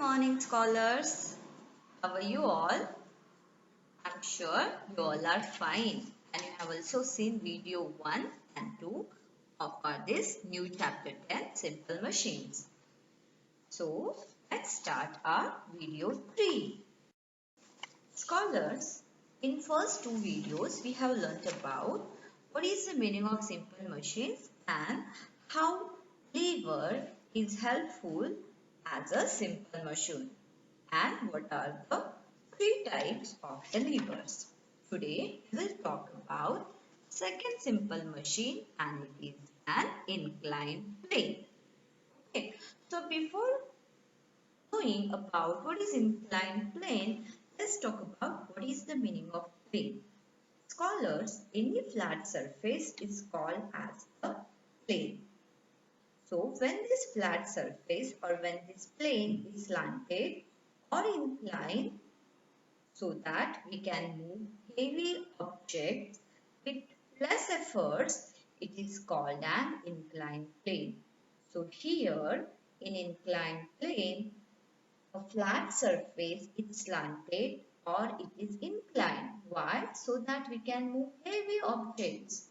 morning, scholars. How are you all? I'm sure you all are fine and you have also seen video 1 and 2 of this new chapter 10 Simple Machines. So, let's start our video 3. Scholars, in first two videos we have learnt about what is the meaning of simple machines and how lever is helpful as a simple machine and what are the three types of the levers. Today we will talk about second simple machine and it is an inclined plane. Okay, so before knowing about what is inclined plane, let's talk about what is the meaning of plane. Scholars, any flat surface is called as a plane. So when this flat surface or when this plane is slanted or inclined so that we can move heavy objects with less efforts, it is called an inclined plane. So here in inclined plane, a flat surface is slanted or it is inclined. Why? So that we can move heavy objects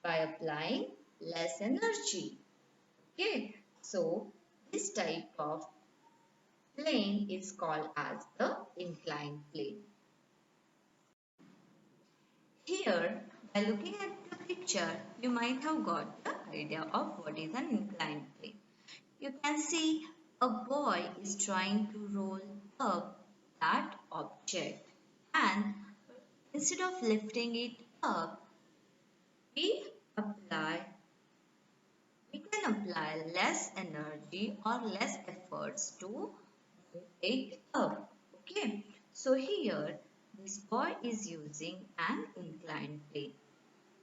by applying less energy. Okay, so this type of plane is called as the inclined plane. Here, by looking at the picture, you might have got the idea of what is an inclined plane. You can see a boy is trying to roll up that object and instead of lifting it up, we apply we can apply less energy or less efforts to move it up. Okay, so here this boy is using an inclined plane.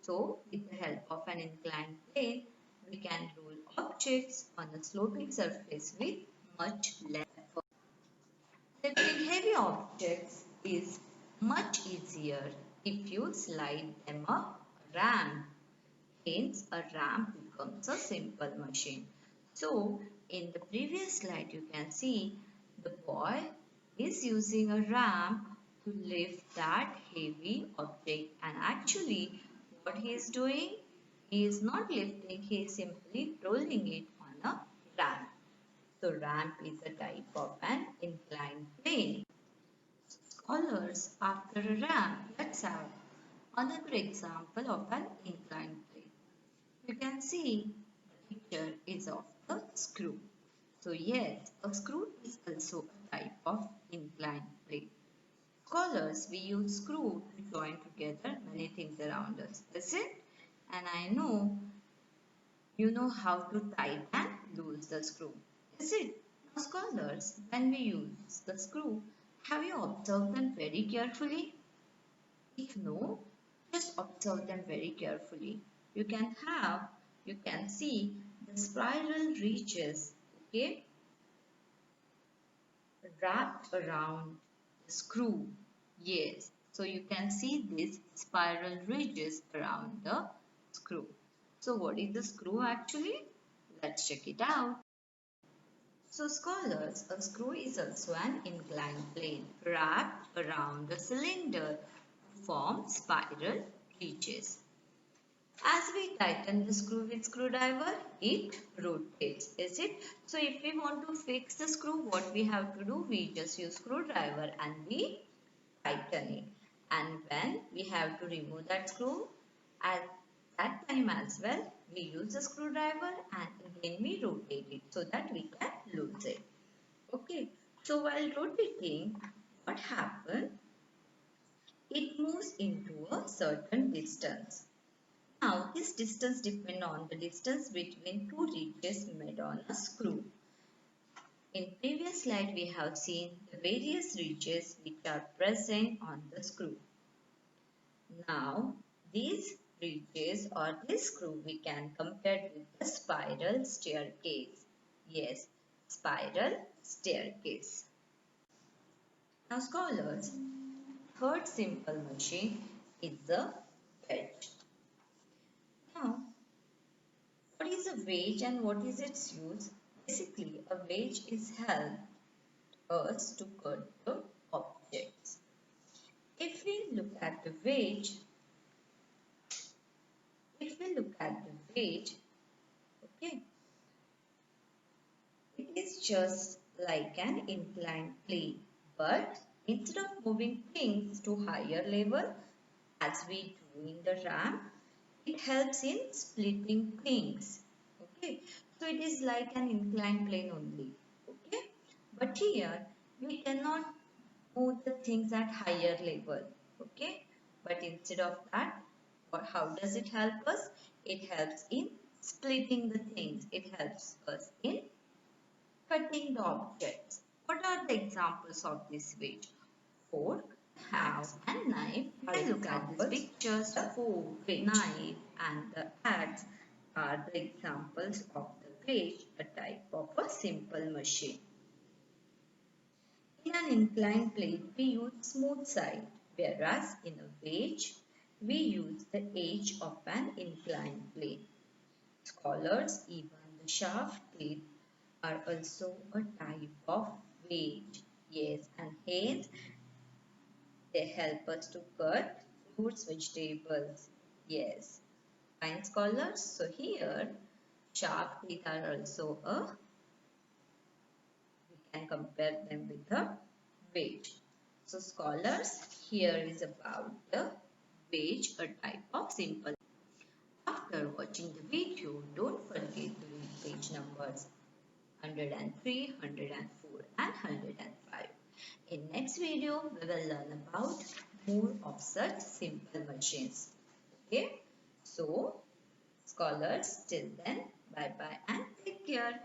So with the help of an inclined plane, we can roll objects on a sloping surface with much less effort. Lifting heavy objects is much easier if you slide them up a ramp. Hence, a ramp becomes a simple machine. So, in the previous slide, you can see the boy is using a ramp to lift that heavy object, and actually what he is doing, he is not lifting, he is simply rolling it on a ramp. So, ramp is a type of an inclined plane. Scholars, after a ramp, let's have another example of an inclined plane. You can see the picture is of a screw. So yes, a screw is also a type of inclined plane. Scholars, we use screw to join together many things around us. Is it? And I know you know how to tighten and loose the screw. Is it? Now scholars, when we use the screw, have you observed them very carefully? If no, just observe them very carefully. You can see the spiral ridges, okay, wrapped around the screw. Yes, so you can see these spiral ridges around the screw. So what is the screw actually? Let's check it out. So scholars, a screw is also an inclined plane wrapped around the cylinder to form spiral ridges. As we tighten the screw with screwdriver, it rotates, is it? So if we want to fix the screw, what we have to do? We just use screwdriver and we tighten it. And when we have to remove that screw, at that time as well, we use the screwdriver and again we rotate it so that we can lose it. Okay, so while rotating, what happens? It moves into a certain distance. Now, this distance depends on the distance between two ridges made on a screw. In previous slide, we have seen the various ridges which are present on the screw. Now, these ridges or this screw we can compare with the spiral staircase. Yes, spiral staircase. Now, scholars, third simple machine is the wedge. Now, what is a wedge and what is its use? Basically, a wedge is held us to cut the objects. If we look at the wedge, okay, it is just like an inclined plane, but instead of moving things to higher level as we do in the ramp, it helps in splitting things. Okay, so it is like an inclined plane only. Okay, but here we cannot move the things at higher level. Okay, but instead of that, how does it help us? It helps in splitting the things. It helps us in cutting the objects. What are the examples of this weight? Fork, axe and knife. You can look at these pictures. The fork, knife and the axe are the examples of the wedge, a type of a simple machine. In an inclined plane, we use smooth side, whereas in a wedge, we use the edge of an inclined plane. Scholars, even the shaft teeth are also a type of wedge. Yes, and hence they help us to cut fruits, vegetables. Yes, fine scholars. So here, sharp teeth are also a, we can compare them with a wedge. So scholars, here is about the wedge, a type of simple. After watching the video, don't forget to read page numbers 103, 104 and 105. In next video, we will learn about more of such simple machines. Okay, so scholars, till then, bye bye and take care.